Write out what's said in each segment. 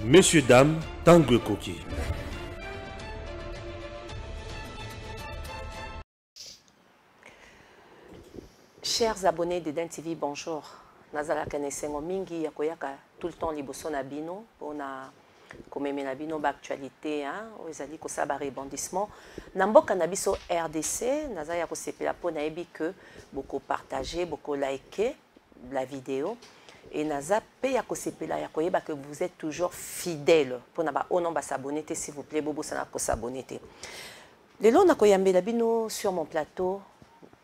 Messieurs, dames, Tangue Koki. Chers abonnés de DEN TV, bonjour. Nazala Kanesengo Mingi Yakoyaka tout le temps liboso na bino pour na komemela bino ba actualité hein ozali ko saba rebondissement na mboka na biso RDC nazala ya ko sepela po na yebi que beaucoup partager beaucoup liker la vidéo et naza pe ya ko sepela ya koyeba que vous êtes toujours fidèles pour na ba onon ba s'abonner s'il vous plaît bobo sana ko s'abonner te. Lelo na koyambela bino sur mon plateau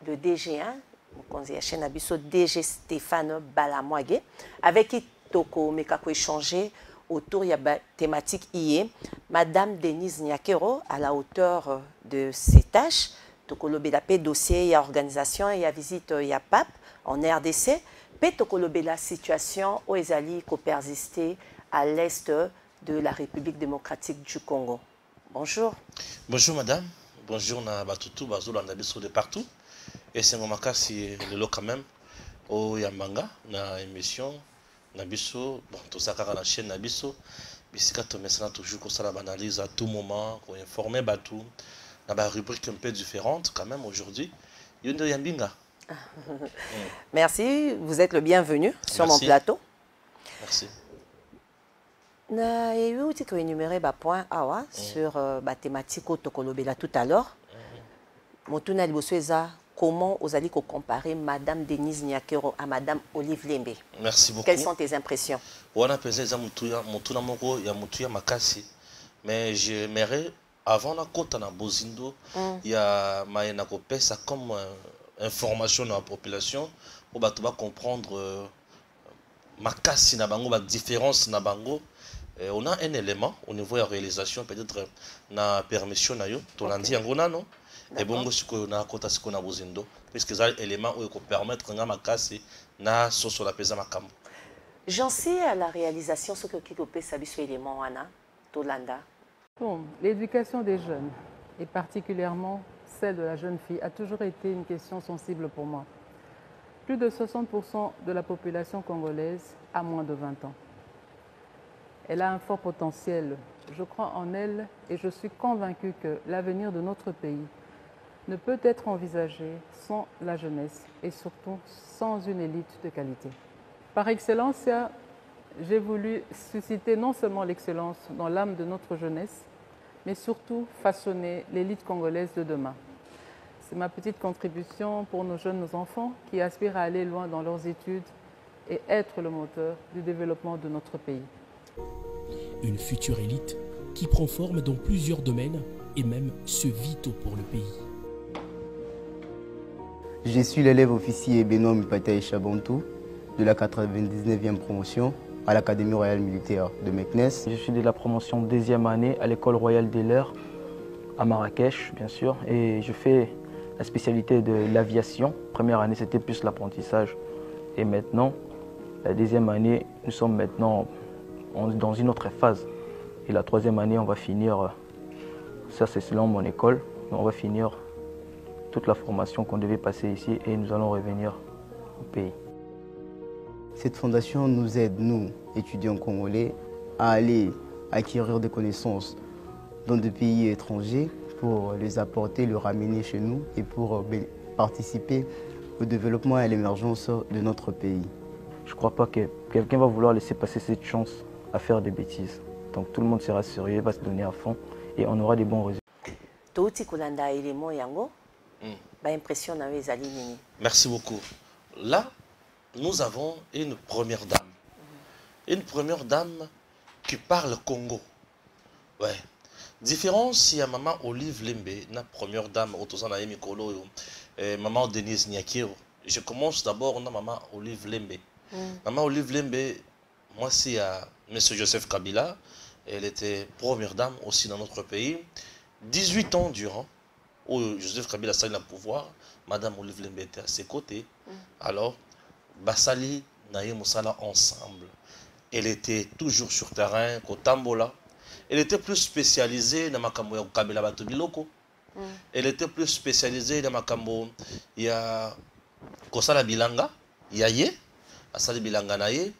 le DG1 mokonzi ya chaîne abiso DG Stéphane Balamwage avec qui toko meka ko échanger autour de la thématique IE Madame Denise Nyakero à la hauteur de ses tâches toko lobela pe dossier ya organisation et ya visite ya pape en RDC pe toko lobela situation où ezali ko persister à l'est de la République démocratique du Congo. Bonjour. Bonjour madame. Bonjour na batutu bazolanda biso de partout. Et c'est mon cas si le lot quand même au Yambanga na émission na biso bon tout ça car la chaîne na biso bisika to mesana toujours comme ça la analyse à tout moment pour informer batou na ba rubrique un peu différente quand même aujourd'hui Yondo Yambinga. Merci, vous êtes le bienvenu sur Merci. mon plateau. Merci. Na eu ti ko énumérer ba point awa sur ba thématique au tokolobela tout à l'heure. Motuna liboso eza comment vous allez comparer Madame Denise Nyakero à Madame Olive Lembe? Merci beaucoup. Quelles sont tes impressions? On a pensé ça mutuna moko ya mutuya makasi mais j'aimerais avant la côte na Bozindo il y a maena ko pesa comme information dans la population pour ba comprendre makasi na bango ba différence na bango. On a un élément au niveau de la réalisation peut-être na permission na yo to landi ngona non et bon siko na kota siko na Bozindo puisque ça élément où permettre nga makasi na soso la pesa makambo. J'en sais à la réalisation ce que Kikope Sabiso élément wana Tolanda. Bon, l'éducation des jeunes et particulièrement celle de la jeune fille a toujours été une question sensible pour moi. Plus de 60% de la population congolaise a moins de 20 ans. Elle a un fort potentiel. Je crois en elle et je suis convaincue que l'avenir de notre pays ne peut être envisagé sans la jeunesse et surtout sans une élite de qualité. Par excellence, j'ai voulu susciter non seulement l'excellence dans l'âme de notre jeunesse, mais surtout façonner l'élite congolaise de demain. C'est ma petite contribution pour nos jeunes, nos enfants qui aspirent à aller loin dans leurs études et être le moteur du développement de notre pays. Une future élite qui prend forme dans plusieurs domaines et même se vitaux pour le pays. Je suis l'élève officier Benoît Mipata Chabontou de la 99e promotion à l'Académie royale militaire de Meknes. Je suis de la promotion deuxième année à l'école royale des Leurs à Marrakech, bien sûr, et je fais la spécialité de l'aviation. Première année, c'était plus l'apprentissage. Et maintenant, la deuxième année, nous sommes maintenant dans une autre phase. Et la troisième année, on va finir, ça c'est selon mon école, on va finir toute la formation qu'on devait passer ici et nous allons revenir au pays. Cette fondation nous aide, nous, étudiants congolais, à aller acquérir des connaissances dans des pays étrangers pour les apporter, les ramener chez nous et pour participer au développement et à l'émergence de notre pays. Je ne crois pas que quelqu'un va vouloir laisser passer cette chance à faire des bêtises. Donc tout le monde sera sérieux, va se donner à fond et on aura des bons résultats. Merci beaucoup. Là, nous avons une première dame. Une première dame qui parle Congo. Ouais. Différence, il y a maman Olive Lembe, la première dame, maman Denise Nyakero. Je commence d'abord avec maman Olive Lembe. Maman Olive Lembe, moi c'est M. Joseph Kabila. Elle était première dame aussi dans notre pays. 18 ans durant, où Joseph Kabila a eu le pouvoir, Madame Olive Lembe était à ses côtés. Alors, Basali Naye Moussala ensemble. Elle était toujours sur terrain, Kotambola. Elle était plus spécialisée dans Makambo ya Kabila Batobiloko. Elle était plus spécialisée dans Makambo ya Kosala Bilanga, Yaye, Asali Bilanga Naye,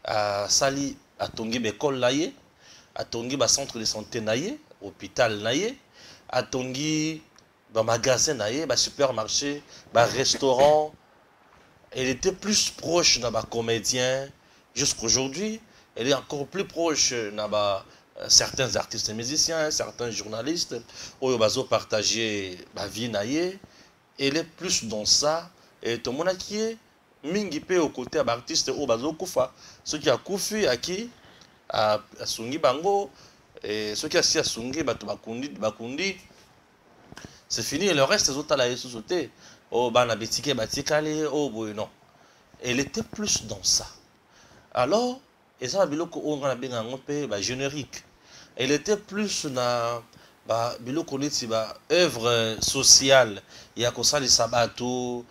Asali Atongi Bekol Laye. atongi ba centre de santé naye, hôpital naye, atongi ba magasin naye, ba supermarché, ba restaurant. Elle était plus proche de ba comédien jusqu'aujourd'hui. Elle est encore plus proche de certains artistes et musiciens, certains journalistes. Oyo bazo partager ba vie naye. Elle est plus dans ça. Et tout le monde qui est mingi pe au côté de artiste au bazo kufa. Ceux qui a koufi à qui a sungi bango et ceux qui a si a sungi bakundi. C'est fini et le reste des autres là sous sauté. Oh bana betike batikale oh boy non. Elle était plus dans ça. Alors et ça biloko on a bien un peu générique. Elle était plus dans biloko neti œuvre sociale. Il y a comme ça les sabato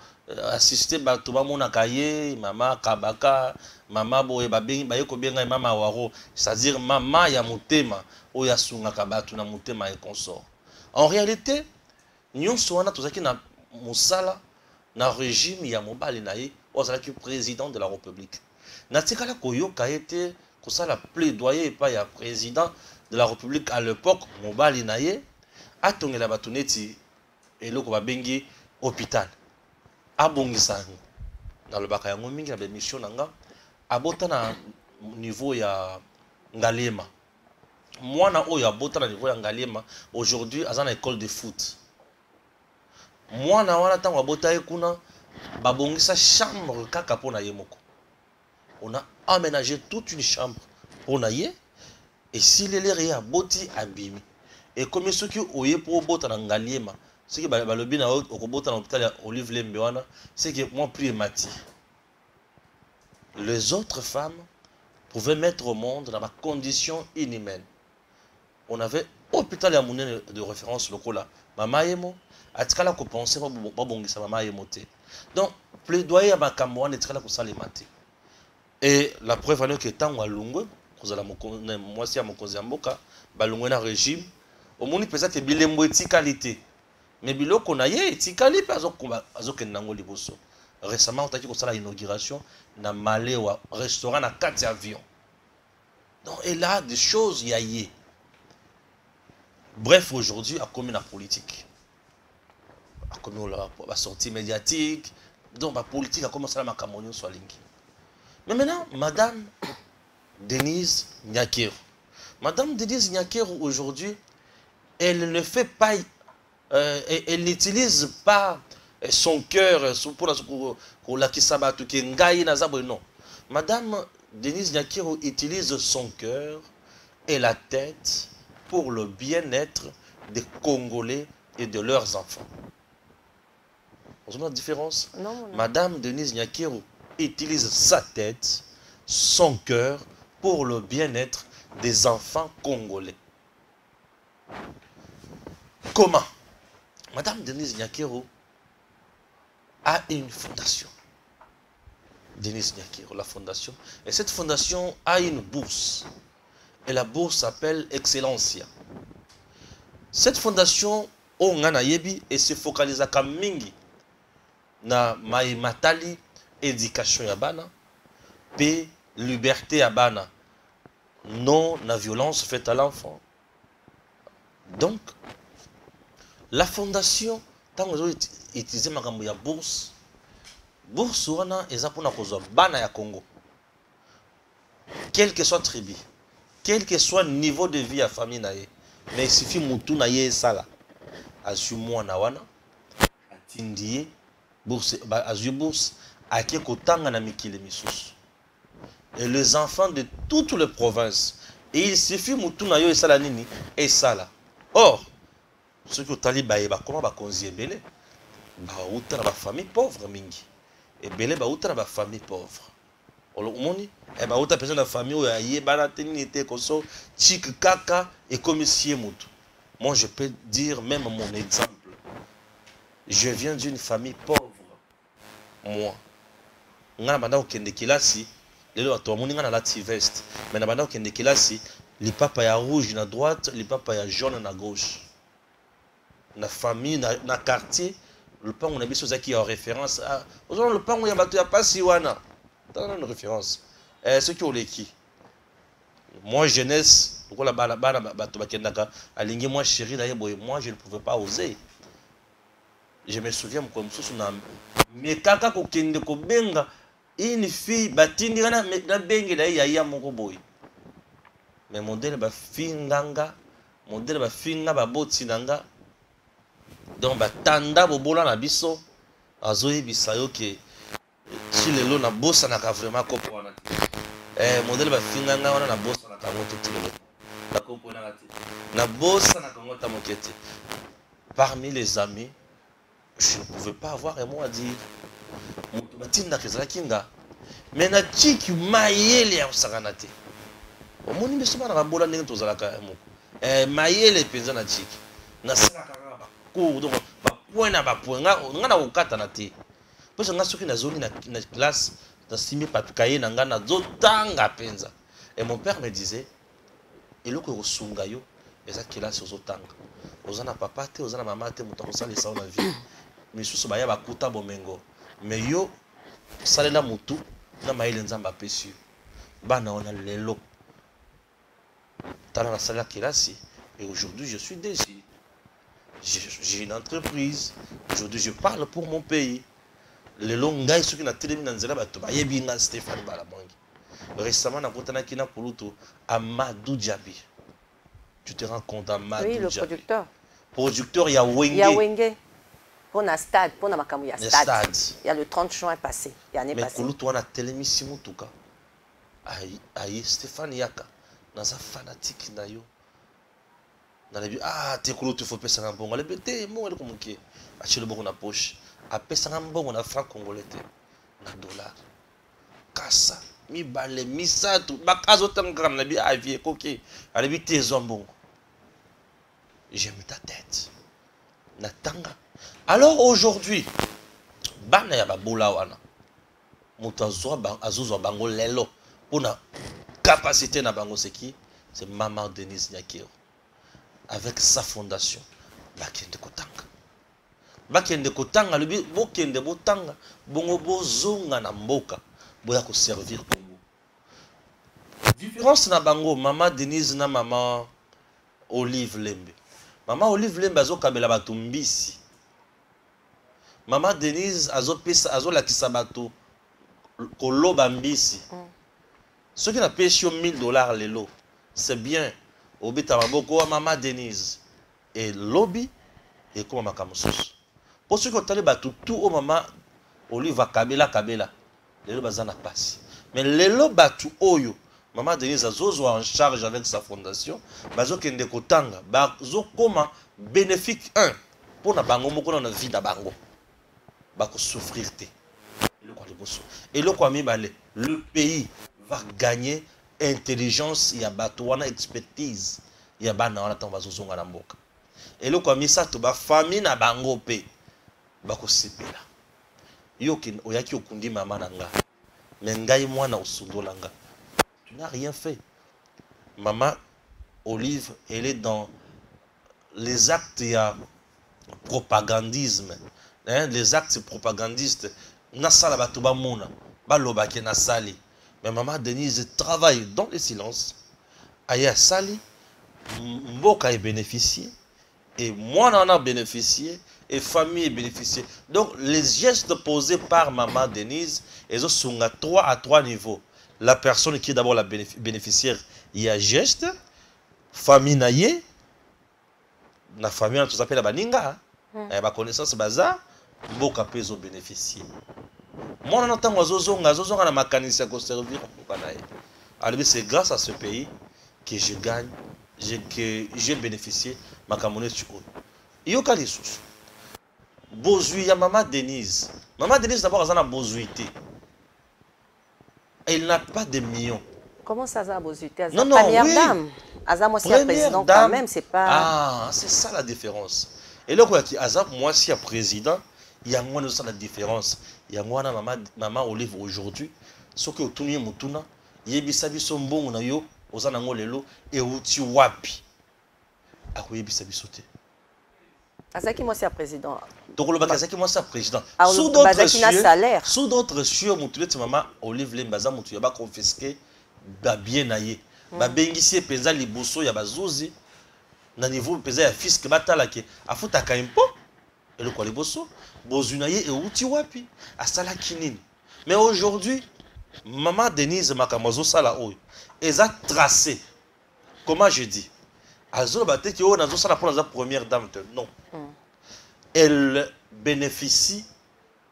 assister bato ba mona kaye mama kabaka mama boye ba yeko benga mama waro, c'est-à-dire mama ya motema o ya sunga kabatu na motema et consort. En réalité nyonso wana tozaki na musala na régime ya mobali na ye ozalaki président de la République. Na tikala koyoka ete kosala plaidoyer pa ya président de la République à l'époque mobali na ye atongela bato neti eloko babengi hôpital. Abongisa dans le baka yango mingi na mission nanga abota na niveau ya Ngalema. Mwana oyo abota na niveau ya Ngalema aujourd'hui aza na école de foot. Mwana wana tango abota ye kuna babongisa chambre kaka pona ye moko. On a aménagé toute une chambre pona ye et s'il est là ya boti abimi. Et comme ceux qui oye pour bota na Ngalema ce qui est le bien au Kobota dans l'hôpital Olive Lembewana, c'est que moi plus Mati. Les autres femmes pouvaient mettre au monde dans des conditions inhumaines. On avait hôpital à monnaie de référence locale. Maman Yemo, à Tkala ko pensait pas bon ça maman Yemo te. Donc plaidoyer à Makamouane et Tkala ko salimate. Et la preuve est que tant à Lungwe, cause la moi si à mon Kozamboka, balungwe na régime, au monde peut-être que bilembo qualité. Mais biloko na ye etikali pe azokenda ngo liboso. Récemment on t'a dit qu'on a l'inauguration na Malewa restaurant na 4 avions. Donc et là des choses yaye. Bref aujourd'hui a commis la politique. A commis la sortie médiatique. Donc la politique a commencé à la makamonion sur lingi. Mais maintenant madame Denise Nyakero. Madame Denise Nyakero aujourd'hui elle ne fait pas elle n'utilise pas son cœur pour la kisabatu qui ngai na zabwe non. Madame Denise Nyakero utilise son cœur et la tête pour le bien-être des Congolais et de leurs enfants. Vous avez la différence? Non. Madame Denise Nyakero utilise sa tête, son cœur pour le bien-être des enfants congolais. Comment? Madame Denise Nyakero a une fondation. Denise Nyakero, la fondation. Et cette fondation a une bourse. Et la bourse s'appelle Excellencia. Cette fondation, on a yebi et se focalise à mingi na matali éducation yabana, paix, liberté yabana, non la violence faite à l'enfant. Donc, la fondation, tant que vous utilisez ma bourse, bourse wana eza pona kozwa bana ya Congo. Quel que soit tribu, quel que soit niveau de vie à famille na ye, mais il suffit mutu na ye sala. Azu mwana wana, atindie bourse, azu bourse, ake kotanga na mikile misusu. Et les enfants de toutes les provinces, et il suffit mutu na yo esala nini et sala. Or, ceux qui ont talibé, comment va conduire belé? Bah, outre la famille pauvre mingi. Et belé bah outre la famille pauvre. Olomoni, et bah outre personne la famille où aïe barateni était comme ça, chic kaka et comme si mutu. Moi je peux dire même mon exemple. Je viens d'une famille pauvre. Moi, ngana banda okende kilasi, lelo watu wa muninga na lati veste. Mais na banda okende kilasi, les papas ya rouge na droite, les papas ya jaune na gauche. Na famille, na quartier, le pan on a mis sur ça qui est en référence à. Aujourd'hui, le pan où il y a pas si wana. Dans une référence. Ceux qui ont les qui. Moi, jeunesse, moi, chérie, moi, je ne pouvais pas oser. Je me souviens comme ça, mais kaka ko kende ko benga une fille batindi na bengi na ya moko boy. Mais modèle ba finganga, modèle ba finga ba boti nanga. Donc ba tanda bobola na biso azoyi bisayo ke si lelo na bossa na ka vraiment kopo na. Modèle ba finganga wana na bossa na ka moto tilo. Na kopo na kati. Na bossa na ka ngota mokete. Parmi les amis, je ne pouvais pas avoir un mot à dire. Mais na chiki mayele ya sakanate. Omoni mesoma na bola ndenge tozalaka moko. Mayele penza na chiki. Na saka ba ko donc ba point na ba point nga na okata na te. Parce nga soki na zoni na classe na simi patukaye na nga na zotanga penza. Et mon père me disait eloko kosunga yo eza classe ozotanga. Ozana papa te ozana mama te muto kosala ça na vie. Misusu baya bakuta bomengo mais yo salela mutu na maile nzamba pesu bana on a lelo tala na sala kilasi et aujourd'hui je suis déçu. J'ai une entreprise, aujourd'hui je parle pour mon pays. Lelo ngai soki na telemi na nzela bato bayebi nga Stéphane Balabangi. Récemment na kotana kina puluto Amadou Djabi. Tu te rends compte Amadou Djabi. Oui, le producteur. Producteur ya Wenge. Ya Wenge. Pour la stade, pour la Makamu, il y a stade. Il y a le 30 juin passé. Il y a l'année passée. Mais quand on a télémission, en tout cas, aïe, Stéphane Yaka, dans un fanatique, dans les ah, t'es cool, tu faut payer un bon. Allez, t'es bon, elle comme qui acheter le bon dans poche. À payer un bon, on a franc congolais, na dollar. Kassa, mi balé, mi ça, tout. Ma case autant grand, la vie, aïe, coquille. Allez, t'es bon. J'aime ta tête. Natanga. Alors aujourd'hui, bana ya babola wana moto azozwa bango lelo pona capacité na bango c'est qui? C'est Maman Denise Nyakero avec sa fondation bakende kotanga lobi bokende botanga bongo bozonga na mboka boya ko servir Congo. Différence na bango Maman Denise na Maman Olive Lembe. Maman Olive Lembe azokabela bato mbisi. Maman Denise azolakisa bato koloba mbisi. Ceux qui n'a payé $1000 lelo, c'est bien. Obita maboko Maman Denise et lobby et comme makamusus. Pour ceux qui ont tali bato tout au Maman Olive Kabela lelo bazana passe. Mais lelo bato oyo Maman Denise azozwa en charge avec sa fondation, bazo kende kotanga, bazo koma bénéfique un pour na bango moko na vie na bango. Bako souffrir te. Et le pays va gagner intelligence, il y a batouana expertise, il y a bana wana tan bazozonga na mboka. Et le kwa misa to ba famille na bango pe bako sepela. Yo kin oyaki okundi mama na nga. Mais ngai mwana osundola nga. Tu n'as rien fait. Maman Olive, elle est dans les actes il y a propagandisme. Les actes propagandistes, Nassala Batouba Mouna, Balobake Nassali. Mais Maman Denise travaille dans le silence. Aya Sali, Mboka est bénéficié, et moi en a bénéficié, et famille est bénéficiée. Donc les gestes posés par Maman Denise, ils sont à 3 niveaux. La personne qui est d'abord la bénéficiaire, il y a geste, famille naïe, la famille, on s'appelle la baninga, et la connaissance bazar. Mboka peso bénéficier. Moi on entend azozonga na makanisi ya ko servir kokanaye. Alors c'est grâce à ce pays que je gagne, que j'ai bénéficié makamone chiko. Iyo kali sous. Bozui ya Maman Denise. Maman Denise d'abord azana bozuité. Elle n'a pas de millions. Comment ça a bozuité? Non, première oui. dame. Azam aussi un président dame. Quand même, c'est pas. Ah, c'est ça la différence. Et là quoi qui Azam moi si un président il y a moins de ça la différence. Il y a moins Maman Olive aujourd'hui. Ce que tout le monde yebisa biso mbongo na yo ozana ngo lelo e uti wapi. Akoyebisa biso te. Azaki moi c'est président. Donc le bakazaki moi c'est président. Sous d'autres cieux mutulete Maman Olive Lembaza mutu ya ba confisquer ba bien naye. babengisi penza liboso ya bazuzi na niveau penza ya fisc batalaki afutaka impôt eloko liboso bozuna ye euti wapi asala kinini. Mais aujourd'hui maman Denise Makamozo sala oyo eza tracé. Comment je dis? Azo baté ki o nazo sala pour la première dame non. Elle bénéficie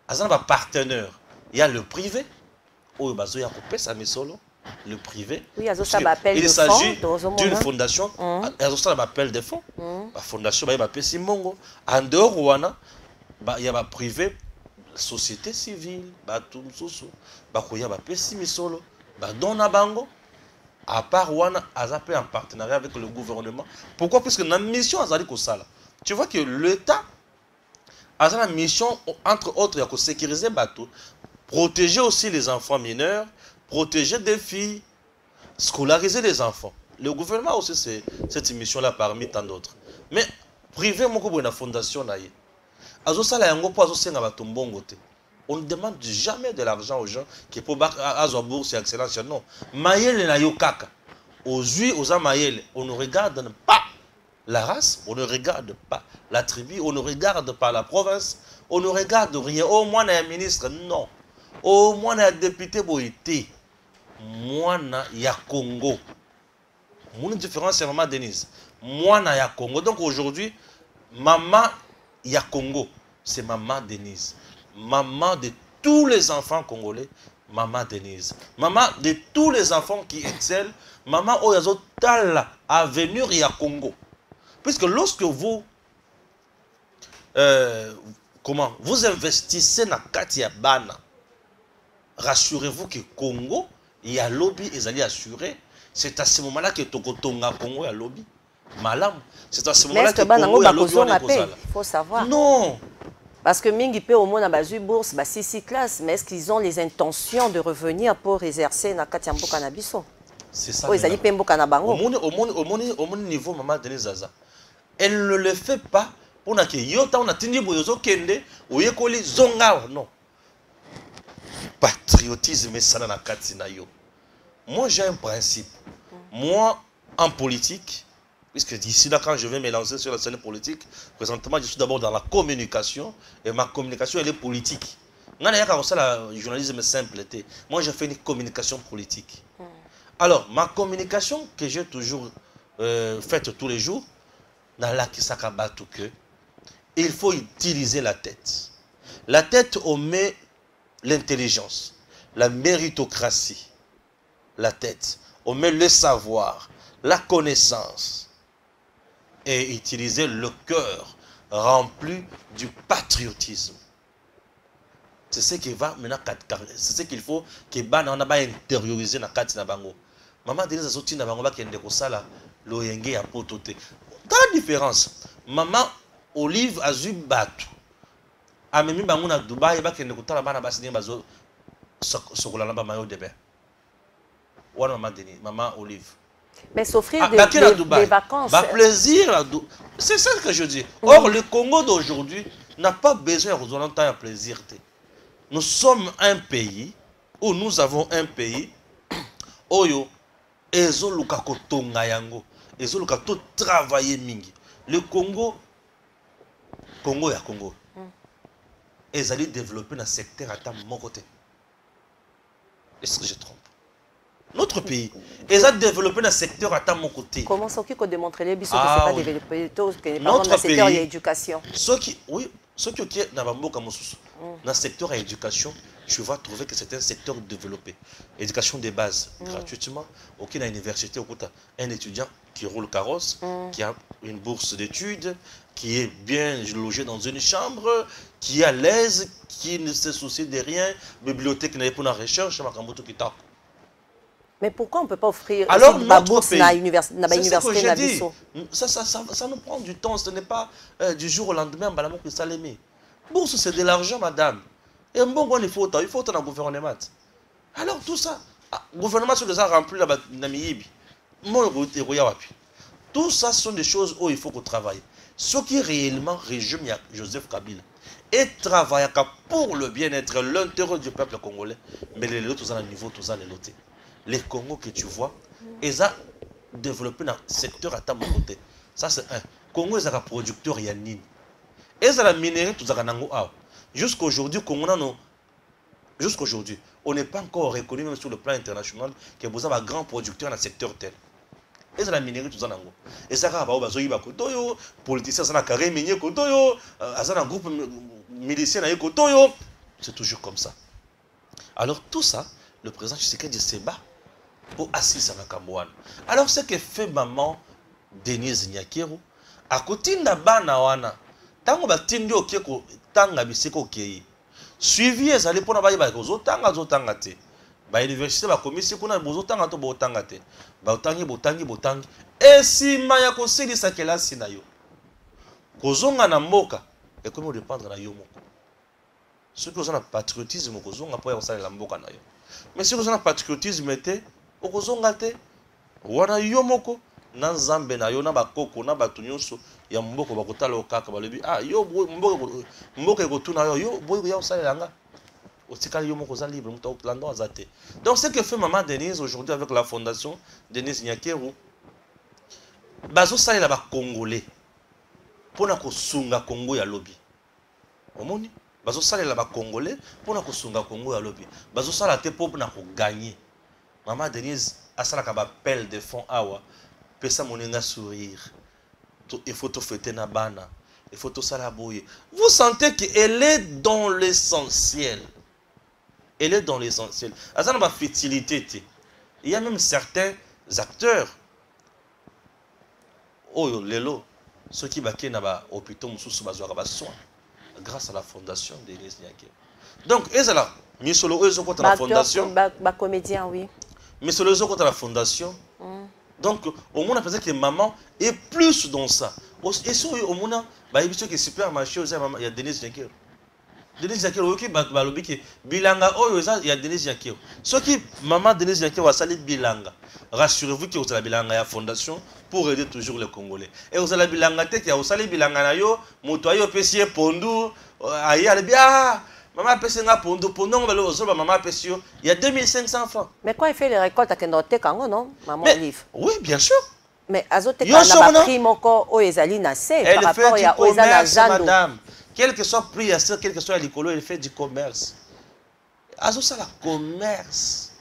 azana ba partenaire. Il y a le privé. Oyo bazo ya kopé sa misolo. Le privé. Oui, il s'agit d'une fondation. Il appel de fonds. La fondation, il y a Simongo. En dehors, il y a privé, société civile, il y a Pessimisolo, Bango. À part Wana, en partenariat avec le gouvernement. Pourquoi? Parce que la mission, tu vois que l'État a une mission, entre autres, il y a sécuriser bateau, protéger aussi les enfants mineurs, protéger des filles, scolariser les enfants. Le gouvernement a aussi cette mission-là parmi tant d'autres. Mais privé, il y a une fondation. On ne demande jamais de l'argent aux gens qui peuvent avoir bourse et excellence. Non. Mayele na yokaka. Aux Mayele, on ne regarde pas la race, on ne regarde pas la tribu, on ne regarde pas la province, on ne regarde rien. Oh, moi, un ministre, non. Oh, moi, un député, boité. Moi, il y a Congo. Mon différence, c'est Maman Denise. Moi, il y a Congo. Donc aujourd'hui, Maman, il y a Congo. C'est Maman Denise. Maman de tous les enfants congolais, Maman Denise. Maman de tous les enfants qui excellent, Maman Oyazo Tala, à venir, il y a Congo. Puisque lorsque vous, vous investissez dans Katia Bana, rassurez-vous que Congo, il y a lobby, ils allaient assurer. C'est à ce moment-là que Tokotonga Congo a lobby. Malam. C'est à ce moment-là que Congo a lobby. Il faut savoir. Non. Parce que Mingi peut au moins avoir une bourse, 6 classes, mais est-ce qu'ils ont les intentions de revenir pour exercer dans Katiambo Canabiso? C'est ça. Ils allaient Pembo Canabango. Au niveau Maman Denise Zaza, elle ne le fait pas pour que Yota on a tenu Boyozo Kende ou Yekoli Zonga. Non. Patriotisme, ça n'a pas de. Moi, j'ai un principe. Moi, en politique, puisque d'ici là, quand je vais me lancer sur la scène politique, présentement, je suis d'abord dans la communication, et ma communication, elle est politique. Le journalisme simple. Moi, j'ai fait une communication politique. Alors, ma communication que j'ai toujours faite tous les jours, il faut utiliser la tête. La tête, on met l'intelligence, la méritocratie, la tête. On met le savoir, la connaissance et utiliser le cœur rempli du patriotisme. C'est ce qui va maintenant, c'est ce qu'il faut que on a intérioriser dans la bango. Maman Denise Azoti na bango ba kende ko sala loyenge ya potote. Quelle différence? Maman Olive azu batu. Amemi bango na Dubai ba kende ko tala bana basini bazo sokola na ba mayo de bain. Ou Maman Denise, Maman Olive. Mais s'offrir des vacances. Plaisir. C'est ça que je dis. Or, le Congo d'aujourd'hui n'a pas besoin de temps de plaisir. Nous sommes un pays où nous avons un pays Oyo ezoluka kotonga yango ezoluka to travailler mingi. Le Congo ya Congo. Ils allaient développer dans le secteur à mon côté. Est-ce que je trompe? Notre pays, ils ont développé dans le secteur à mon côté. Comment ça qu'on démontrer les bisous que c'est pas développé dans le secteur de l'éducation? Ceux qui dans le secteur de l'éducation, tu vas trouver que c'est un secteur développé. Éducation de base, gratuitement. Aucune université, un étudiant qui roule carrosse, qui a une bourse d'études, qui est bien logé dans une chambre, qui est à l'aise, qui ne se soucie de rien, bibliothèque n'est pas dans la recherche, mais pourquoi on ne peut pas offrir une bourse à l'université? Ça nous prend du temps, ce n'est pas du jour au lendemain. Bourse, c'est de l'argent, madame. Et bon, il faut dans le gouvernement. Alors tout ça, le gouvernement se les a remplis là-bas, tout ça sont des choses où il faut qu'on travaille. Ce qui est réellement régime Joseph Kabila et travaille pour le bien-être, l'intérêt du peuple congolais, mais les lots, tout ça, le niveau, tout ça, les lotés. les Congo que tu vois, ils ont développé dans le secteur à ta côté. Ça, c'est un. Congo, ils ont un producteur, il y a nini. Ils ont la minerie, tout ça, jusqu'à aujourd'hui, jusqu'aujourd'hui, on n'est pas encore reconnu, même sur le plan international, que vous avez un grand producteur dans le secteur tel. Et c'est la minerie tout ça. Et ça va aux politiciens, ça carré minier kotoyo, un groupe milicien na kotoyo, c'est toujours comme ça. Alors tout ça, le président Tshisekedi se bat pour assister à Kamouane. Alors ce que fait maman Denise Nyakero, à côté de bana wana, tango batindi okeko tanga biseko okei. Suivi ezali pona bayi ba kozotanga zotanga te. Ba université ba komisi kuna bozotanga to botanga te. Ba botangi. Esima ya kosilisa kelasi na yo. Kozonga na mboka ekomi dépendre na yo moko. Ce que on a patriotisme kozonga po ya kosalela mboka na yo. Mais si on a patriotisme te okozonga te wana yo moko na nzambe na yo na bakoko na batu nyonso ya mboko bakotala okaka balobi yo mboko ekotuna yo boyo ya kosalela nga. Otikali yo moko za libre muta lando azate. Donc ce que fait maman Denise aujourd'hui avec la fondation Denise Nyakero, bazo salela ba congolais pona kosunga Congo ya lobi. Omoni bazo salela ba congolais pona kosunga Congo ya lobi. Bazo sala te pona ko gagner. Maman Denise asala ka ba pelle de fond awa pesa moninga sourire. Il faut te fêter na bana, il faut te salaboyer. Vous sentez qu'elle est dans l'essentiel. Elle est dans l'essentiel. Il y a même certains acteurs. Oh, Lelo, ceux qui baquent dans l'hôpital, grâce à la fondation de Denise Nyakero. Donc, ils sont là. Mais sur la fondation. Comédien, oui. Mais sur la fondation. Donc, au moins, on a que maman est plus dans ça. Et sur au moins, il y a supermarché, il y a Denise Nyakero. Denise Nyakero, qui bilanga, il y a Denise Nyakero. Ce qui, maman Denise Nyakero a sali bilanga. Rassurez-vous que vous avez bilanga à la fondation pour aider toujours les Congolais. Et vous avez bilanga, qui a sali bilanga na yo, motoyo pesier pondu, aïe, allez bien. Maman Pessenga Pondo, maman Pessio, il y a 2500 francs. Mais quand il fait les récoltes à Kenote Kango, non? Maman Olive. Oui, bien sûr. Mais Azote Kanaba prime encore au Ezali Nassé par rapport à commerce, madame. Quel que soit le prix, quel que soit l'écolo, elle fait du commerce. Azo ça la commerce.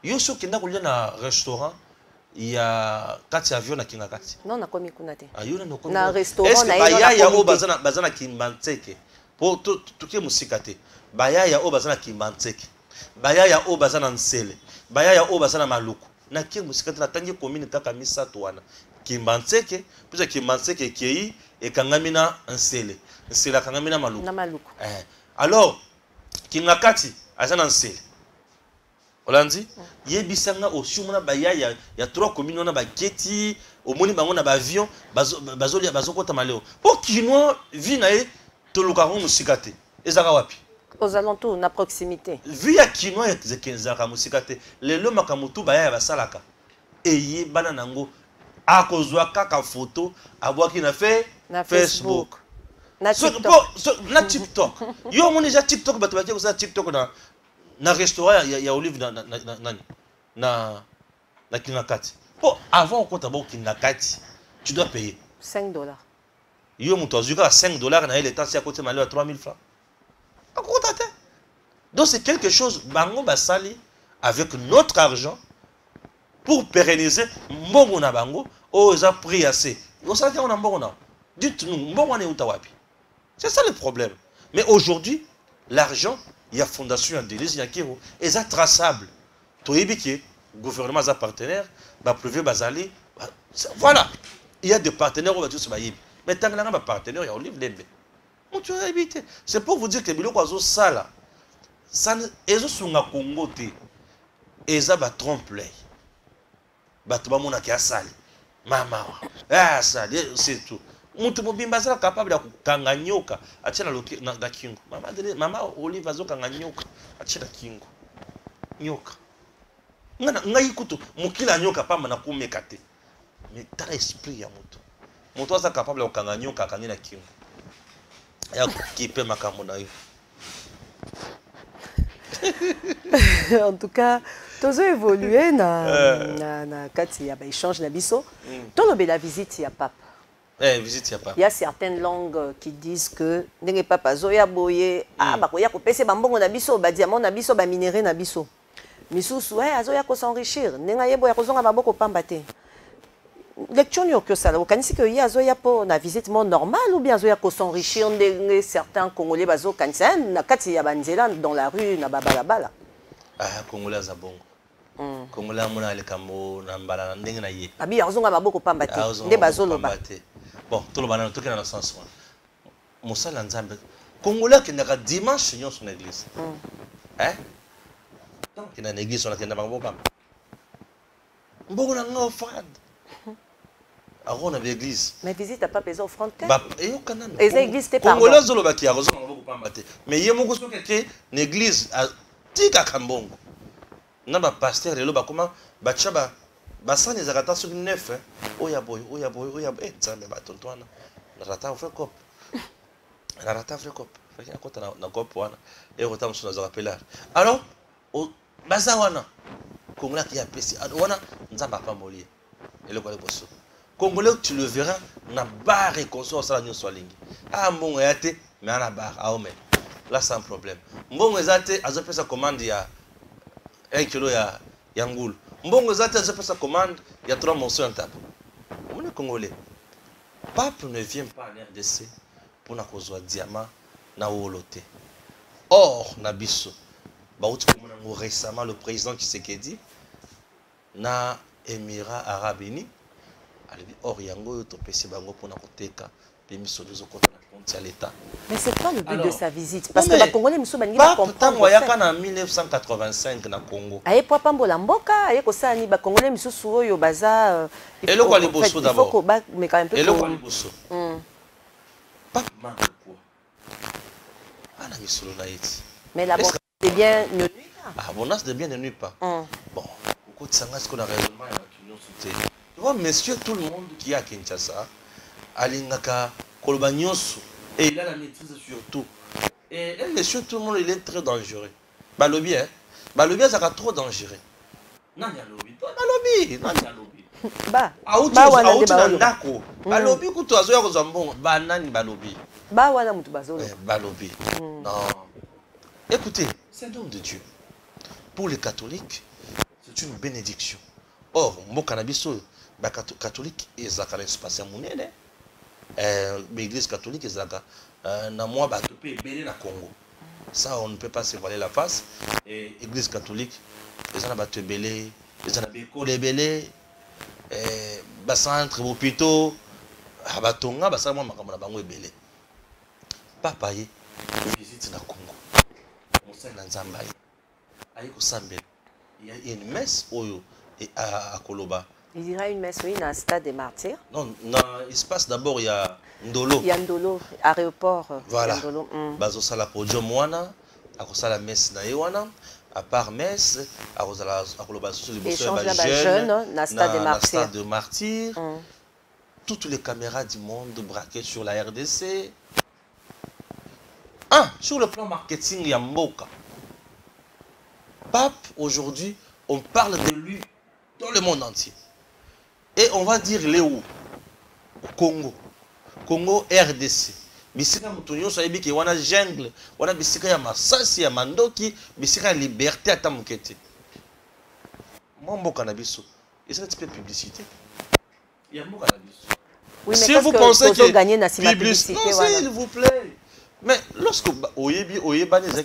Yo sur Kenda Koulia na restaurant, il y a 4 avions na Kinga Kati. Non, na komi kunate. Na restaurant na yo. Est-ce que ya o bazana Kimbanteke? Pour tout qui est musikate, baya ya o bazana Kimbanteke, baya ya o bazana Nsele, baya ya o bazana Maluku. Na qui musikate na tangi commune kaka misato wana. Kimbanteke, puis Kimbanteke kei et kangamina Nsele. Nsele kangamina Maluku. Na Maluku. Alors, Kingakati azana Nsele. Olandi, yebisanga aussi mona baya ya 3 communes na ba Keti, au moni bango na ba avion, bazoli bazokota maleo. Pour Kinois vina e tolukaron musikate. Ezaka wapi? Aux alentours, na proximité. Vu ya Kinois ezaka musikate, lelo makamutu baya ba salaka. Eye bana nango akozwa kaka photo abwaki na Facebook. Na TikTok. Na TikTok. Yo moni ja TikTok bato bakie ko TikTok na restaurant ya Olive na Kingakati. Bon, avant on compte d'abord Kingakati, tu dois payer $5. Yo muto azuka $5 na il est à côté malheur à 3000 francs. Donc c'est quelque chose bango basali avec notre argent pour pérenniser mbongo na bango aux a pris assez. On sait qu'on a mbongo na. Dites-nous mbongo na utawapi. C'est ça le problème. Mais aujourd'hui, l'argent il y a fondation Denise Nyakero et ça traçable. Toyebiki, gouvernement a partenaire, privé bazali, voilà. Il y a des partenaires au sur Baïb. Mais tant qu'il y a un partenaire, il y a Olive Lembe. C'est pour vous dire que Bilo Kwazo Sala, ça ne sont pas Congo, et ça va tromper. Batouba Mona qui a sali. Maman, c'est tout. Mutu mobimba zala capable ya kukanganyoka achana na kingo. Mama Olive azo kanganyoka achana kingo. Nyoka. Ngai kutu mukila nyoka pamba na kumeka te. Mais tala esprit ya mutu. Mutu aza capable ya kukanganyoka akangina kingo. Ya kipe makambo na yo. En tout cas, Tozo évolué na kati ya ba échange na biso. Tolobe la visite ya pape. Visite ya pape. Il y a certaines langues qui disent que ndenge papa zoya boye ba koya ko pese bambongo na biso ba diamant na biso ba minerai na biso. Misusu azoya ko s'enrichir nenga yebo ya kozonga maboko pamba te. Lecture que ça, vous connaissez que y a zoya pour na visite normale ou bien zoya ko s'enrichir ndenge certains Congolais bazo kanisa na kati ya banzela dans la rue na babalabala. Congolais za bongo. Congolais mona le kambo na mbala ndenge na ye. Abi azonga maboko pamba te. Nde bazolo ba. Bon, tout le monde tout dans le sens. Mosala nzambe. Congolais qui n'a dimanche dans son église. Donc il y a une église on a kenda maboko pamba. Mbongo na ngo fad. On avait l'église. Mais visite à pas les offrandes. Et l'église t'es pas. Congolais zolo baki arozo maboko pamba te. Mais yé moko so keke l'église a tika kambongo. Na ba pasteur lelo ba comment ba chaba ba sane zakata sur 9 oya boy nzambe ba tontwana na rata frère cop. Na rata frère cop. Fait que kota na cop wana et rota msuna za rappeler. Alors baza wana Congolais qui a pesi wana nzamba pa molie. Et le quoi bosso. Congolais, tu le verras, na barre et consort ça la soit lingi. Mbongo yate, mais à la barre, là sans problème. Mbongo yate, a fait sa commande il y a 1 kilo ya ngoul. Mbongo yate, a fait sa commande il y a 3 morceaux en table. On est Congolais. Pape ne vient pas en RDC pour na kozwa diamant na wolote. Or, na biso, récemment le président Tshisekedi na Émirats Arabes Unis. Or, yango to pesi bango pona koteka pemi soluzo kota na compte ya l'état. Mais c'est pas le but de sa visite parce que les Congolais musu bangi ba comprendre. Pas yaka na 1985 na Congo. Aye po pambola mboka, aye ko sani ba Congolais musu oyo baza et le quoi les bosso d'abord. Mais quand même peu. Et le quoi les bosso. Pas manque quoi. Ana misolo na iti. Mais la bonne de bien ne nuit pas. Ah bonas de bien ne nuit pas. Bon, ko tsanga ce qu'on a raisonnement ya l'union soutée. Tu vois, monsieur, tout le monde qui est à Kinshasa, Alingaka, Kolbanyosu, et il a la maîtrise sur tout. Et monsieur, tout le monde, il est très dangereux. Balobi, hein? Balobi, ça va trop dangereux. Non, il y a lobby. Balobi, non, il y a lobby. Balobi, quand tu as joué aux ambons, banane, balobi. Balobi. Non. Écoutez, c'est un don de Dieu. Pour les catholiques, c'est une bénédiction. Or, mon cannabis, les catholiques, ils ont un espace à monnaie. L'église catholique, ils ont un mois de na Congo. Ça, on ne peut pas se voiler la face. Et l'église catholique, ils ont un bateau belé, ils ont un béco belé, des centres, des hôpitaux, des batonga, des centres, des belé. Papa, il visite na Congo. On sait dans Zambaye. Il y a une messe à Koloba. Il y aura une messe, oui, dans le stade des martyrs. Non, il se passe d'abord, il y a Ndolo. Il y a Ndolo, aéroport. Voilà. Bazo sala podium wana, à la messe na wana, à part messe, à Koloba sur les échange jeunes, dans le stade des martyrs. Toutes les caméras du monde braquées sur la RDC. Sur le plan marketing, il y a Mboka. Pape, aujourd'hui, on parle de lui dans le monde entier. Et on va dire les où? Congo. Congo, RDC. Bisika mutunyo so yebi ki wana jungle, wana bisika ya masasi ya mandoki, bisika ya liberté ata mukete. Mambo cannabis. Et c'est un petit peu de publicité. Il y a beaucoup cannabis. Oui, mais si vous pensez que gagner na publicité, non, s'il vous plaît. Mais lorsque Oyebani c'est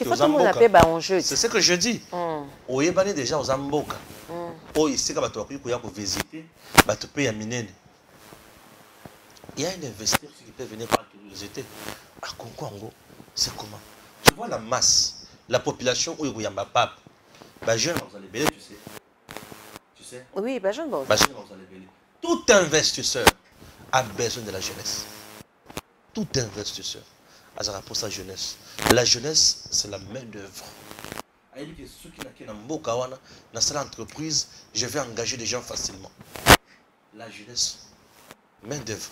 ce que je dis. Oyebani déjà aux Amboka. Ici quand tu as visiter, tu payes à Minene. Il y a un investisseur qui peut venir par curiosité. À Congo, c'est comment? Tu vois la masse, la population où il y a ma pape. Jeune, vous allez belé, tu sais. Tu sais? Oui, jeune, vous allez belé. Tout investisseur a besoin de la jeunesse. Tout investisseur. Pour sa jeunesse. La jeunesse, c'est la main-d'œuvre. Ceux qui n'ont pas dans cette entreprise, je vais engager des gens facilement. La jeunesse, main-d'œuvre.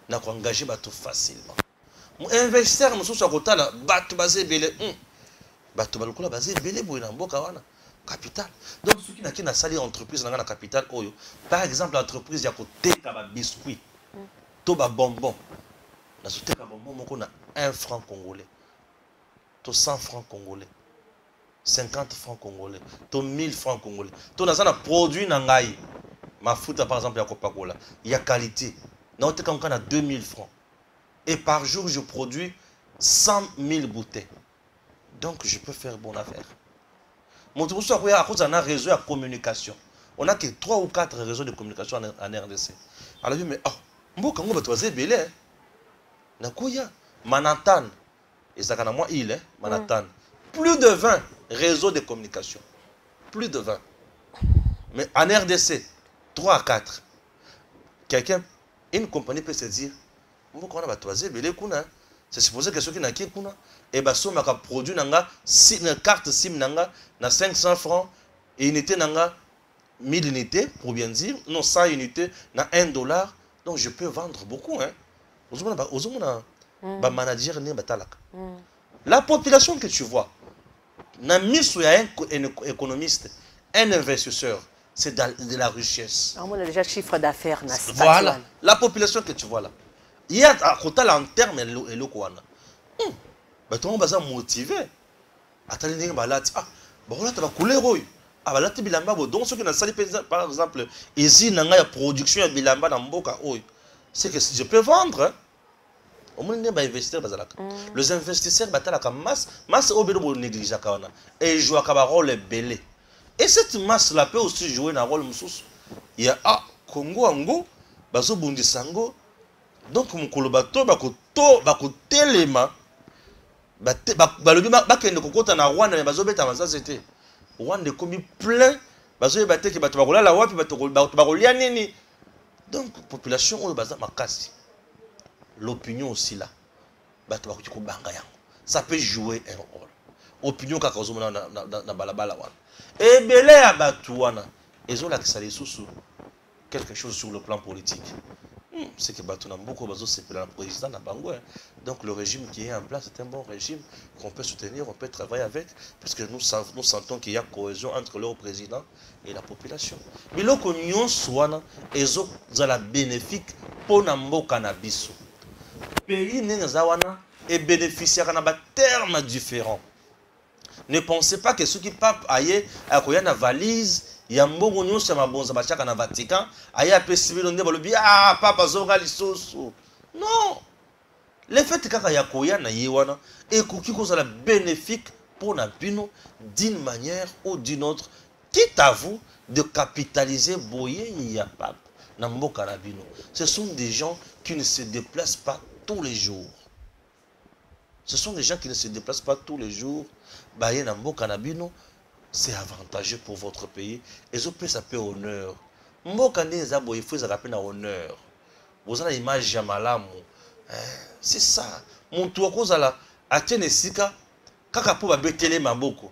N'a pas engagé facilement. Mon investisseur, nous sommes sur le côté là, basé belé. Basé belé pour une Capital. Donc, ceux qui n'ont pas entreprise dans la capitale, par exemple, l'entreprise qui a côté biscuit, toba bonbon. La société bonbon, on a 1 franc congolais, 100 francs congolais, 50 francs congolais, 1000 francs congolais. On a un produit nangai. Ma foot, par exemple, il y a Coca-Cola. Il y a qualité. On a 2000 francs. Et par jour, je produis 100 000 bouteilles. Donc, je peux faire bonne affaire. Mon tour, à cause d'un réseau de communication. On n'a que 3 ou 4 réseaux de communication en RDC. Alors, mais on va te belé. Nakuya, Manhattan. Et ça, quand moi, il est Manhattan. Plus de 20 réseaux de communication. Plus de 20. Mais en RDC, 3 à 4. Quelqu'un, une compagnie peut se dire, c'est supposé que ceux qui n'ont pas et bien, si on a produit une carte SIM na 500 francs et unité 1000 unités, pour bien dire, non 100 unités, na 1 $. Donc je peux vendre beaucoup. Hein. La population que tu vois, na mis un économiste, un investisseur, c'est de la richesse. On a déjà chiffre d'affaires. Voilà, la population que tu vois là. Il y a à côté en termes et le quoi. Tout le monde est motivé. Attendez, là, tu vas couler. Ah, là, tu bilamba. Donc, ceux qui n'ont par exemple, ici, il y a production de bilamba dans Mboka. C'est que je peux vendre. Au moins, il y a investir. Les investisseurs, masse au bureau négligé. Et ils jouent à rôle belé. Et cette masse-là peut aussi jouer un rôle. Il y a Congo, Ango, Bazo Bundisango. Donc, mon colobato, bako telema, bakende kokota na Rwanda, mais bazo beta ça c'était. Rwanda comme plein, bazo bete ki bato bakola la wapi bato bakolia nini. Donc, population oyo baza makasi. L'opinion aussi là, bato bakoti ko banga yango. Ça peut jouer un rôle. Opinion kaka ozomona na balabala wana. Et belé ya bato wana, ezola kisale susu quelque chose sur le plan politique. C'est que beaucoup c'est le président donc le régime qui est en place c'est un bon régime qu'on peut soutenir, on peut travailler avec parce que nous sentons qu'il y a cohésion entre le président et la population. Mais le cognon soit la bénéfique pour Namboka na biso. Pays n'engazawana et bénéficiaire en termes différents. Ne pensez pas que ceux qui papent aillent à quoi na valise. Il y a un bon union sur ma bonne sabachak en Vatican. Il y a un peu civil, on dit, ah, papa, zonga lisoso. Non. Le fait que il y a koya na yewana et kuki cause la bénéfique pour Nabino d'une manière ou d'une autre, quitte à vous de capitaliser boye ya pape na mboka Nabino. Ce sont des gens qui ne se déplacent pas tous les jours. Ce sont des gens qui ne se déplacent pas tous les jours. Baye na mboka Nabino. C'est avantageux pour votre pays. Et ça peut honneur. Il faut ça honneur. Vous avez l'image de Malamu. C'est ça. Mon tour cause à la Atenesika. Kaka pour betele maboko.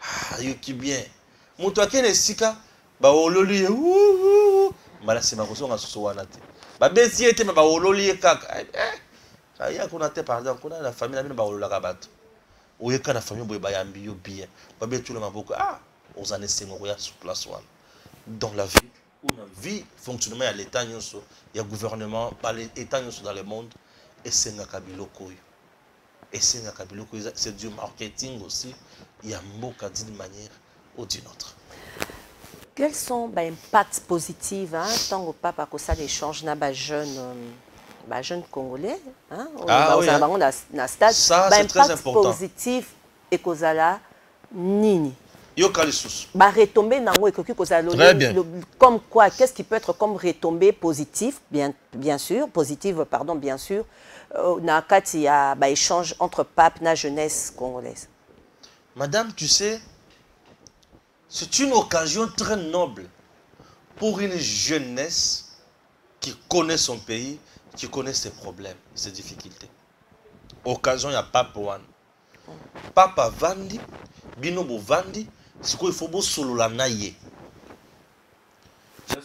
Ah, yoki bien. Mon tour Atenesika. Ba ololi. Mala c'est ma question à sowanate. Ba besi était ma ololi kaka. Ça y a qu'on a par exemple, qu'on a la famille ba olola kabato. Ou y a la famille boy bayambi yo bien. Ba betu le maboko. Ah, aux années sengoria sur place one. Dans la vie, on a vie fonctionnement à l'état il y a gouvernement par l'état dans le monde et c'est un kabiloko. Et c'est un kabiloko, c'est du marketing aussi. Il y a mboka d'une manière ou d'une autre. Quels sont les impacts positifs tant que papa que ça l'échange na ba jeunes congolais hein ça c'est très important. Positif et kozala nini yo kalisus ba retomber nango ekoki kozala comme quoi qu'est-ce qui peut être comme retombée positive bien sûr positive pardon bien sûr na kati ya ba échange entre pape na jeunesse congolaise. Madame, tu sais, c'est une occasion très noble pour une jeunesse qui connaît son pays, qui connaît ses problèmes, ses difficultés. Occasion, il y a Papa One. Papa Vandi, Binobo Vandi, c'est quoi il faut solo la naïe. Je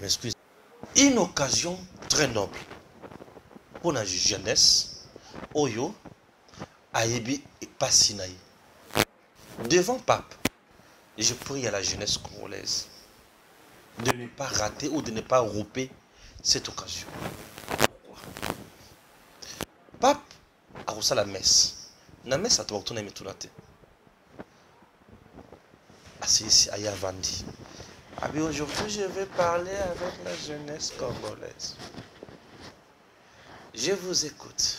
m'excuse. Une occasion très noble pour la jeunesse. Oyo, Aïbi et Passinaï. Devant Pape, je prie à la jeunesse congolaise de ne pas rater ou de ne pas rouper cette occasion. Pourquoi? Pape a reçu la messe. La messe a été retournée à Métounate. Ici, à Yavandi. Aujourd'hui, je vais parler avec la jeunesse congolaise. Je vous écoute.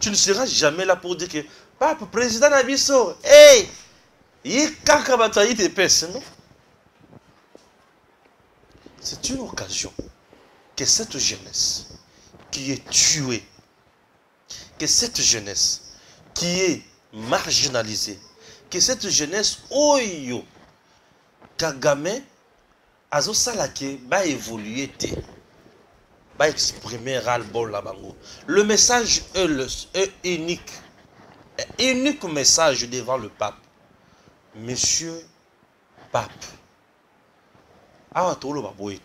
Tu ne seras jamais là pour dire que Pape, président Nabiso, hey, non? C'est une occasion que cette jeunesse qui est tuée, que cette jeunesse qui est marginalisée, que cette jeunesse, oyo, Kagame, azo salake, va évoluer, va exprimer ras-le-bol là bango. Le message est unique. Unique message devant le pape. Monsieur Pape.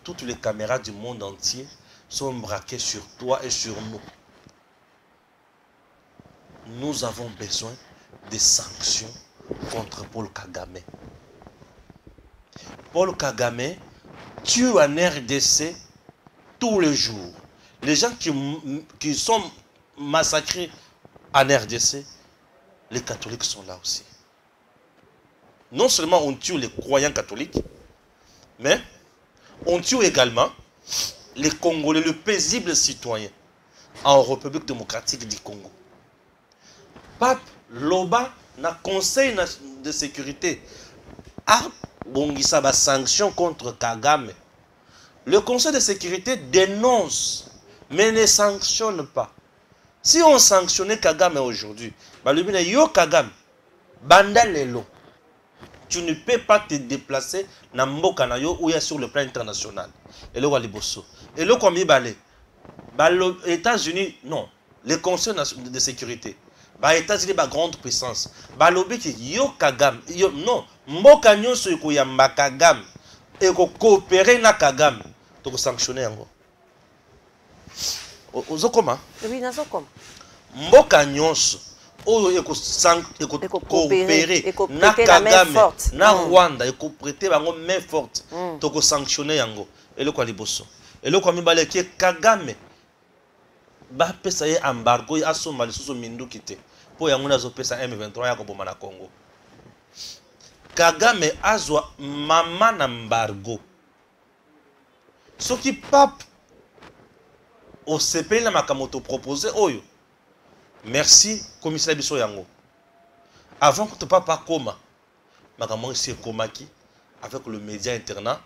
Toutes les caméras du monde entier sont braquées sur toi et sur nous. Nous avons besoin de sanctions contre Paul Kagame. Paul Kagame tue en RDC tous les jours. Les gens qui sont massacrés en RDC, les catholiques sont là aussi. Non seulement on tue les croyants catholiques, mais on tue également les Congolais, le paisible citoyen en République démocratique du Congo. Pape Loba na conseil de sécurité a bongisa ba sanction contre Kagame. Le conseil de sécurité dénonce mais ne sanctionne pas. Si on sanctionnait Kagame aujourd'hui, le yo Kagame banda lelo, tu ne peux pas te déplacer na mboka na yo ou sur le plan international. Et le waliboso. Et le komi balé. Les États-Unis, non. Les conseils de sécurité. Les États-Unis, la grande puissance. Balobi ki yo Kagame. Non. Mboka nyonso yoko yamba Kagame. Et ko coopérer na Kagame. Donc sanctionner yango. Ozokoma? Oui, nazokoma. Mboka nyonso. Oyo eko coopérer na Kagame, na Rwanda, eko prêter bango main forte. Toko sanctionner yango. Et le kwa liboso. Et le kwa mibale ki Kagame ba pesa ye embargo ya asoma lisusu mindu kite. Po yango nazo pesa M23 ya koboma na Congo. Kagame azwa mama na embargo. Soki pape au CP na makamoto proposé oyo. Merci, commissaire Bisso Yango. Avant que tu papa coma, maman ici komaki avec le média international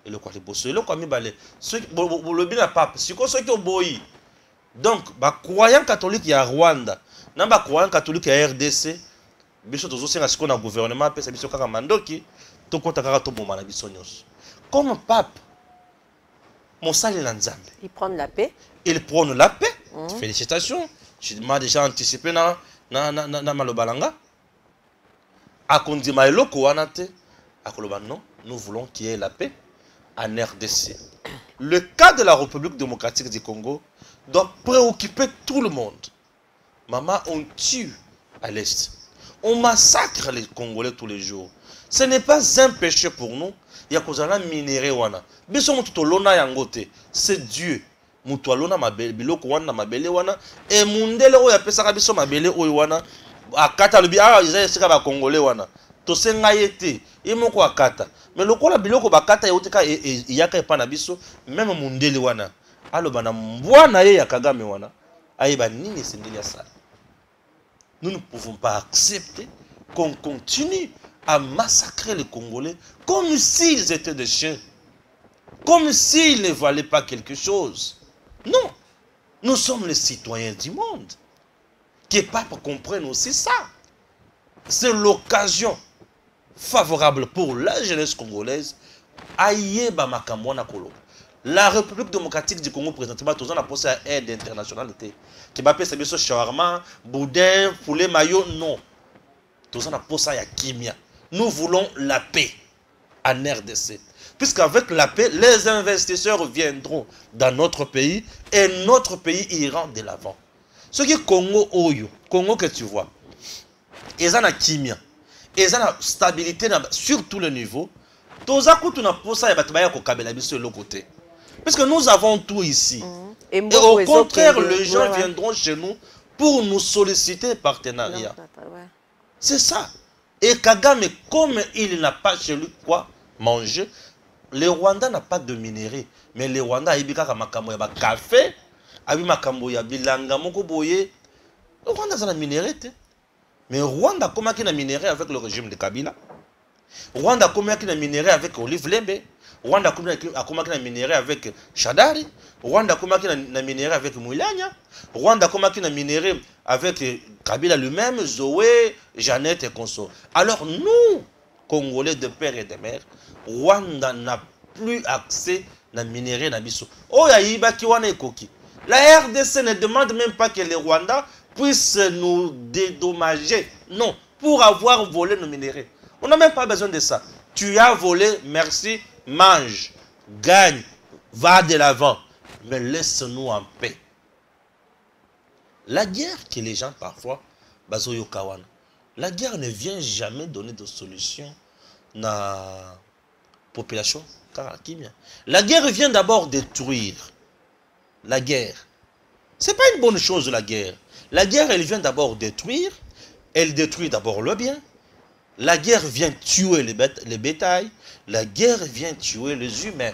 et le quoi les bosso. Et le quoi mi balé. Ce le bien pape, si quoi ceux qui ont boyi. Donc, ba croyant catholique ya Rwanda, na ba croyant catholique ya RDC, biso tozo senga siko na gouvernement pesa biso kaka mandoki, to konta kaka to bomana biso nyos. Comme pape, mon sale lanzambe. Ils prennent la paix. Ils prennent la paix. Félicitations. Je m'ai déjà anticipé na malobalanga. Akondima eloko wanate. Akoloba non, nous voulons qu'il y ait la paix en RDC. Le cas de la République démocratique du Congo doit préoccuper tout le monde. Maman, on tue à l'Est. On massacre les Congolais tous les jours. Ce n'est pas un péché pour nous. Il y a cause de minéré wana. Biso tout lona yangote. C'est Dieu. Mutu alona mabele biloko wana mabele wana et mundele oyo apesaka biso mabele oyo wana akata lobi ils sika ba congolais wana to senga yete imoko akata mais lokola biloko bakata yotika yaka epana biso même mundele wana aloba na mbwana ye ya Kagame wana ayeba nini sendeli ya sala. Nous ne pouvons pas accepter qu'on continue à massacrer les Congolais comme s'ils étaient des chiens, comme s'ils ne valaient pas quelque chose. Non, nous sommes les citoyens du monde. Que Pape comprenne aussi ça. C'est l'occasion favorable pour la jeunesse congolaise. Aïeba Makamwana Kolo. La République démocratique du Congo présentement, tous en a posé à aide internationale. Qui va payer ce shawarma, boudin, poulet, maillot, non. Tous en a posé à Kimia. Nous voulons la paix en RDC. Puisqu'avec la paix, les investisseurs viendront dans notre pays et notre pays ira de l'avant. Ce qui est Congo Oyo, Congo que tu vois, ils ont la kimia, ils ont la stabilité sur tous les niveaux. Tous à coup, tu n'as pas ça, sur le côté. Parce que nous avons tout ici. Et au contraire, les gens viendront chez nous pour nous solliciter partenariat. C'est ça. Et Kagame, comme il n'a pas chez lui quoi manger, le Rwanda n'a pas de minerais. Mais le Rwanda a eu un café, a eu un bilanga, le Rwanda a un minerai. Mais le Rwanda, comment il a un minerai avec le régime de Kabila? Rwanda, comment il a un minerai avec Olive Lembe? Rwanda, comment il a un minerai avec Shadari? Rwanda, comment il a un minerai avec Moulania? Rwanda, comment il a un minerai avec Kabila lui-même, Zoé, Jeannette et consorts. Alors nous, Congolais de père et de mère, Rwanda n'a plus accès à minerai nabiso. Oh, la RDC ne demande même pas que les Rwandais puissent nous dédommager. Non, pour avoir volé nos minéraux. On n'a même pas besoin de ça. Tu as volé, merci, mange, gagne, va de l'avant. Mais laisse-nous en paix. La guerre que les gens parfois, Bazoyo Kawana, la guerre ne vient jamais donner de solution à la population. La guerre vient d'abord détruire. La guerre. Ce n'est pas une bonne chose, la guerre. La guerre, elle vient d'abord détruire. Elle détruit d'abord le bien. La guerre vient tuer les bétails. La guerre vient tuer les humains.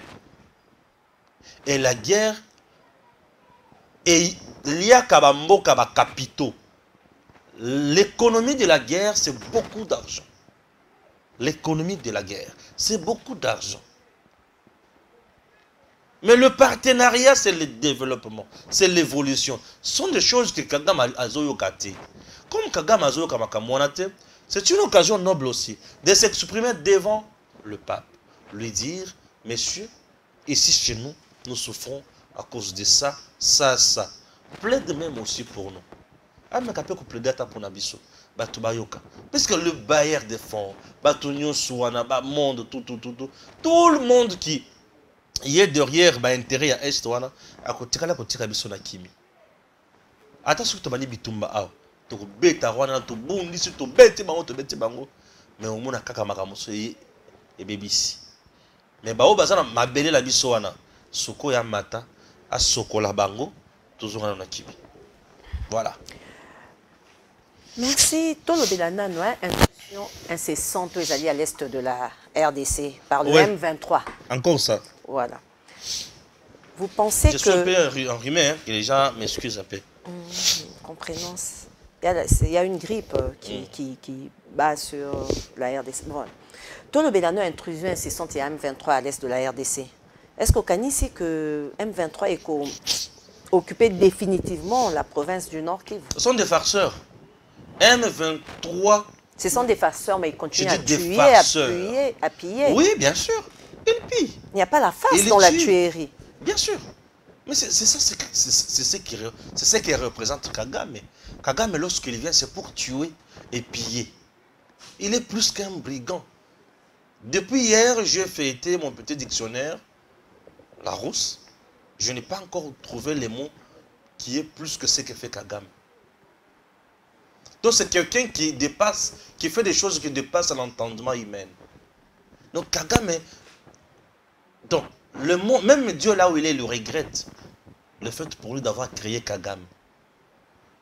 Et la guerre, et il y a capitaux. L'économie de la guerre, c'est beaucoup d'argent. L'économie de la guerre, c'est beaucoup d'argent. Mais le partenariat, c'est le développement, c'est l'évolution. Ce sont des choses que Kagame a zoyokate. Comme Kagame a zoyokamakamonate, c'est une occasion noble aussi de s'exprimer devant le pape. Lui dire, messieurs, ici chez nous, nous souffrons à cause de ça, ça, ça. Plaide même aussi pour nous. Parce que le bailleur des fonds, tout le monde qui est derrière l'intérêt à Est, à côté de la Kimi. Attention, tu vas dire bitumba awa. Tu beta wana tu bundi si tu beti bango tu beti bango. Mais au moins kaka makamoso et bébisi. Mais bao bazana mabele la biso wana. Soko ya mata a soko la bango toujours na Kimi. Voilà. Merci. Tolo Belana, intrusion incessante aux alliés à l'est de la RDC par le M23. Encore ça. Voilà. Vous pensez que... Je suis un peu enrhumé, hein, que les gens m'excusent un peu. Comprenons. Il y a une grippe qui bat sur la RDC. Bon. Tolo Belano, intrusion incessante et M23 à l'est de la RDC. Est-ce qu'au Cani, c'est que M23 est occupé définitivement la province du Nord Kivu? Ce sont des farceurs. M23. Ce sont des farceurs, mais ils continuent à tuer, à piller. Oui, bien sûr. Ils pillent. Il n'y a pas la face dans la tuerie. Bien sûr. Mais c'est ça, c'est ce qui représente Kagame. Kagame, lorsqu'il vient, c'est pour tuer et piller. Il est plus qu'un brigand. Depuis hier, j'ai feuilleté mon petit dictionnaire, Larousse. Je n'ai pas encore trouvé les mots qui est plus que ce que fait Kagame. Donc c'est quelqu'un qui dépasse, qui fait des choses qui dépassent l'entendement humain. Donc Kagame, donc le mot, même Dieu là où il est, le regrette. Le fait pour lui d'avoir créé Kagame.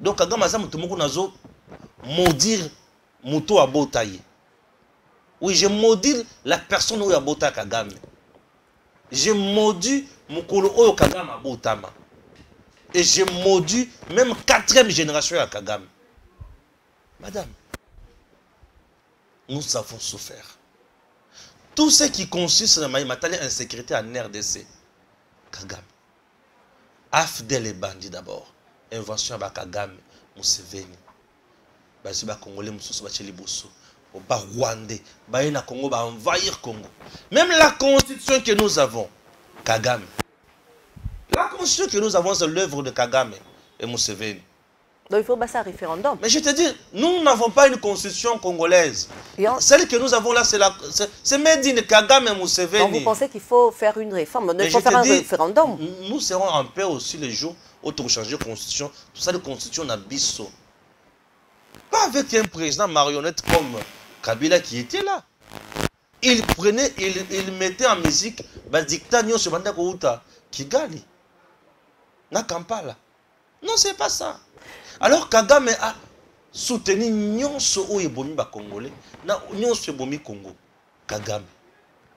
Donc Kagame a dit maudire Mouto à Botaye. Oui, je maudis la personne où il y a Bota Kagame. Je maudis Mukolo Oyo Kagame à Botama. Et je maudis même 4e génération à Kagame. Madame, nous avons souffert. Tout ce qui consiste dans l'insécurité en RDC, Kagame. AFDEL et bandits d'abord. Invention à Kagame, Museveni. Baziba Congolais, Moussou Bachelibosso. Ba Rwandais, Baïna Congo, va envahir Congo. Même la constitution que nous avons, Kagame. La constitution que nous avons, c'est l'œuvre de Kagame et Museveni. Donc il faut passer un référendum. Mais je te dis, nous n'avons pas une constitution congolaise. Celle que nous avons là, c'est Medine Kagame et Museveni. Donc vous pensez qu'il faut faire une réforme, il faut faire un référendum. Nous serons en paix aussi les jours où on change de constitution. Tout ça, la constitution n'a biso. Pas avec un président marionnette comme Kabila qui était là. Il prenait, il mettait en musique dictateur sur Banda Kouta Kigali. Na Kampala. Non, c'est pas ça. Alors Kagame a soutenu nyonso o ebomi ba Congolais, na nyonso ebomi Congo. Kagame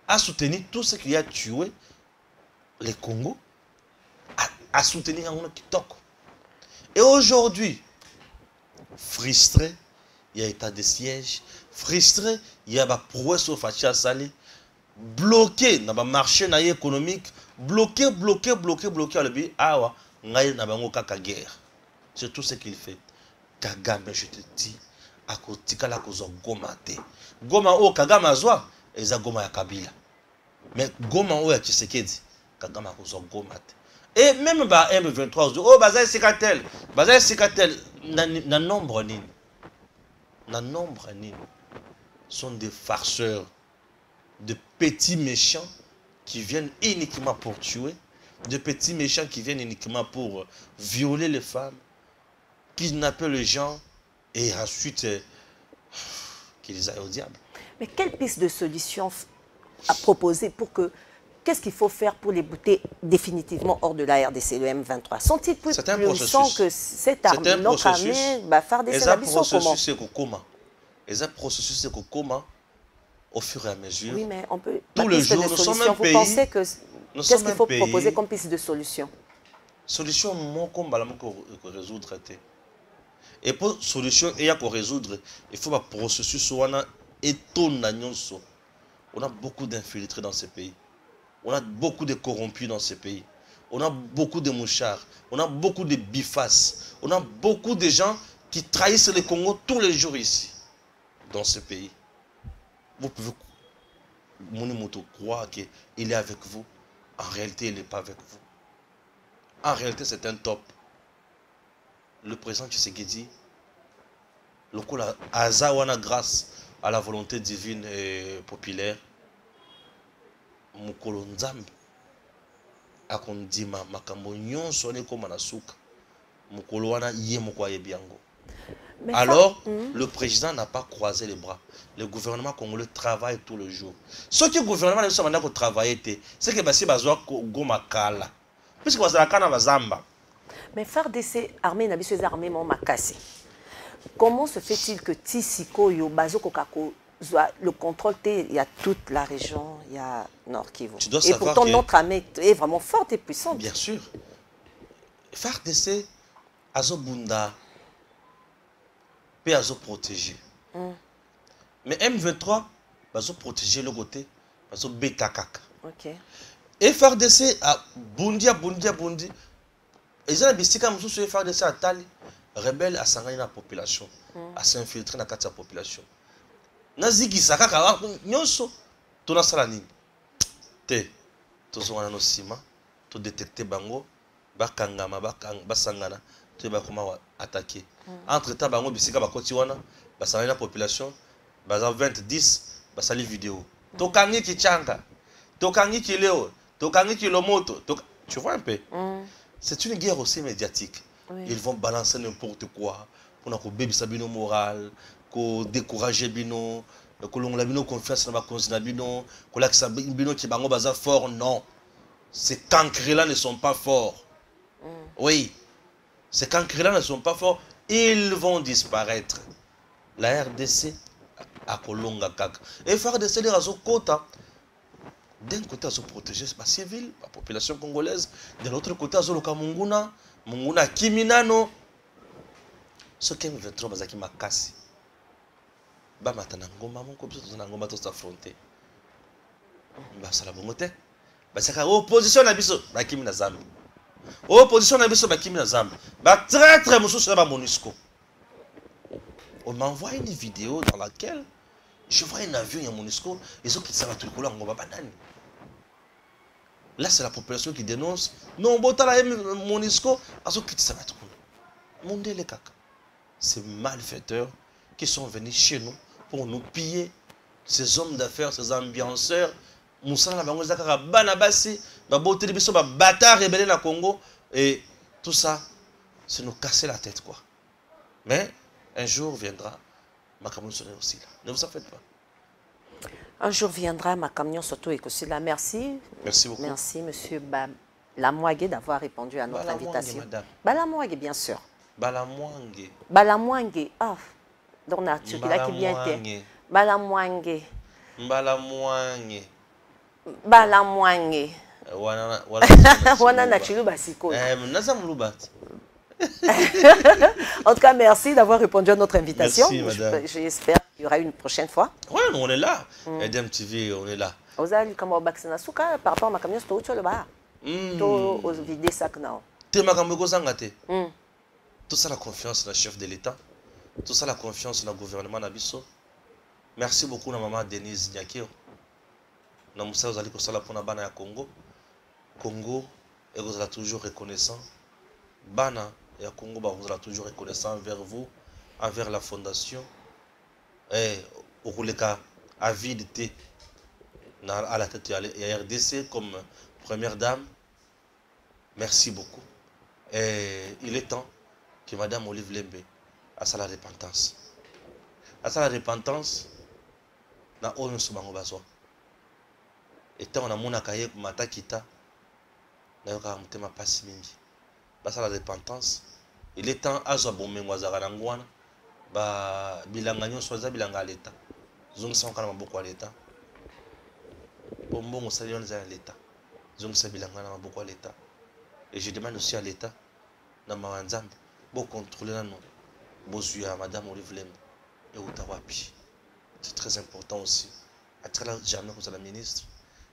a soutenu tout ce qui a tué les Congo, a soutenu un kitoko. Et aujourd'hui, frustré, il y a état de siège, frustré, il y a des prouesses au Fachi Sali, bloqué dans le marché économique, bloqué à l'objet, ah ouais, guerre. C'est tout ce qu'il fait. Kagame, je te dis, à côté de la cause Goma. Goma, oh, Kagame a zoa, et ça Goma ya Kabila. Mais Goma, oh, ya Tshisekedi, Kagame a cause Goma. Et même bah M23, oh, Bazaï Sikatel, na nombre nini. Na nombre nini. Sont des farceurs, de petits méchants qui viennent uniquement pour tuer, de petits méchants qui viennent uniquement pour violer les femmes, kidnapper les gens et ensuite qu'ils aillent au diable. Mais quelle piste de solution à proposer pour que... Qu'est-ce qu'il faut faire pour les bouter définitivement hors de la RDC, le M23? Sont-ils plus puissants que cette armée? Notre armée va faire des processus comment? Et un processus c'est comment au fur et à mesure. Oui, mais on peut... Tous les jours, nous sommes un pays... Vous pensez que... Qu'est-ce qu'il faut proposer comme piste de solution? Solution, mon combat, il résoudre. Et pour solution, il y a qu'à résoudre, il faut un processus étonnant. On a beaucoup d'infiltrés dans ce pays. On a beaucoup de corrompus dans ce pays. On a beaucoup de mouchards. On a beaucoup de bifaces. On a beaucoup de gens qui trahissent le Congo tous les jours ici, dans ce pays. Vous pouvez croire qu'il est avec vous. En réalité, il n'est pas avec vous. En réalité, c'est un top. Le président Tshisekedi, le coup Azawana grâce à la volonté divine et populaire, Mukolo Nzambe akondima makambo nyonso ne koma na suka Mukolo wana yé moko yebiango. Alors, le président n'a pas croisé les bras. Le gouvernement congolais travaille tous les jours. Ce que le gouvernement ne sait pas travailler, c'est que basi bazwa goma kala. Puisque bazala kana bazamba. Mais FARDC armée na biso armée mon makasi. Comment se fait-il que Tisiko yo bazo kokako le contrôle, il y a toute la région, il y a Nord Kivu. Et pourtant, notre armée est vraiment forte et puissante. Bien sûr. FARDC, Azobunda, peut Azo protéger. Mais M23, Azo protéger le côté, Azo Bekakaka. Ok. Et FARDC a Bundi. Et ils ont dit que FARDC a Tali, rebelle à s'engager dans la population, à s'infiltrer dans la population. Naziki sakaka nyonso tona sala nini te tozongana no sima to détecter bango bakangama basangana to bakoma attaquer entre temps bango bisika bakoti wana basala na population baza 20-10 basali vidéo tokangi kichanga tokangi kileo tokangi kilomoto tu vois un peu. C'est une guerre aussi médiatique. Ils vont balancer n'importe quoi pour na ko bebisa bino moral, ko décourager bino, ko longa bino confiance na ba konzina bino, ko lakisa bino ki bango baza fort. Non, ces cancres là ne sont pas forts. Oui, ces cancres là ne sont pas forts, ils vont disparaître. La RDC a kolonga kaka. Et FARDC les razo kota. D'un côté, à se protéger les civils, la population congolaise. De l'autre côté, à se Munguna, Munguna Kiminano. Ce qui est 23 bazaki makasi. Ba matana ngoma mon ko biso na ngoma to s'affronter. Ba sala bongote. Ba saka opposition na biso ba kimi na Zambie. Opposition na biso ba kimi na Zambie. Ba traître mususu ba MONUSCO. On m'a envoyé une vidéo dans laquelle je vois un avion ya MONUSCO et ceux qui savent tout le ngoma banani. Là c'est la population qui dénonce. Non, bota la MONUSCO à ceux qui savent tout. Mondele kaka. ces malfaiteurs qui sont venus chez nous pour nous piller, ces hommes d'affaires, ces ambianceurs, Moussala Bango Zakara, Banabasi, Baboté Biso, Bata rebelle na Congo, et tout ça, c'est nous casser la tête, quoi. Mais un jour viendra, ma camion sera aussi là. Ne vous en faites pas. Un jour viendra, ma camion surtout est aussi là. Merci. Merci beaucoup. Merci, monsieur Balamouagué, d'avoir répondu à notre invitation. Madame. Balamouagué, bien sûr. Balamouagué. Balamouagué. Ah, donc la Turquie là qui vient été. Balamouagué. Balamouagué. Balamouagué. Wana na chiluba siko. En tout cas, merci d'avoir répondu à notre invitation. J'espère qu'il y aura une prochaine fois. Oui, on est là. EDM TV, on est là. Vous allez comme au Baxina Souka par rapport à ma camion, c'est au là-bas. Au vider sac now. Tout ça, la confiance dans le chef de l'État. Tout ça, la confiance dans le gouvernement Nabiso. Merci beaucoup, à maman Denise Nyakio. Nous allons aller pour la Bana Congo. Congo, et vous allez toujours reconnaissant. Bana et à Congo, vous allez toujours reconnaissant envers vous, envers la fondation. Et au cas à vidité à la tête de la RDC comme première dame. Merci beaucoup. Et il est temps que Madame Olive Lembe a sa la repentance. À sa la repentance, na oyo subango bazwa. Et tant on a mon akaye matakita, na yoka mutema pasi mingi. Basa la repentance, il est temps azwa bomengo za ngwana ba bilanga nyonso za bilanga l'État. Zongisa kana maboko ya l'État. Bombongo salion za l'État. Zongisa bilanga na maboko ya l'État. Et je demande aussi à l'État, dans ma nzambe, pour contrôler la non, à Madame Olive Lembe et Outawapi. C'est très important aussi. Attirez jamais pour la ministre,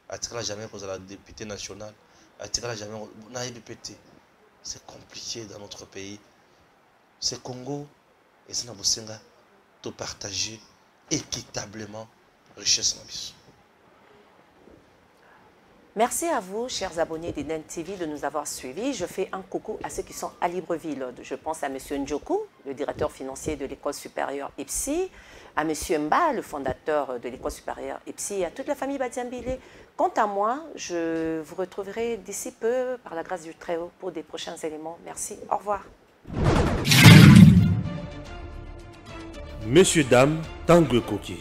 attirez jamais pour la députée nationale, attirez jamais pour la BPT. C'est compliqué dans notre pays. C'est Congo et c'est Nabosenga de partager équitablement la richesse Nabiso. Merci à vous, chers abonnés d'Eden TV, de nous avoir suivis. Je fais un coucou à ceux qui sont à Libreville. Je pense à M. Ndjoku, le directeur financier de l'école supérieure EPSI, à M. Mba, le fondateur de l'école supérieure EPSI, et à toute la famille Badiambile. Quant à moi, je vous retrouverai d'ici peu, par la grâce du Très-Haut, pour des prochains éléments. Merci, au revoir. Messieurs, dames, Tanguy Koki.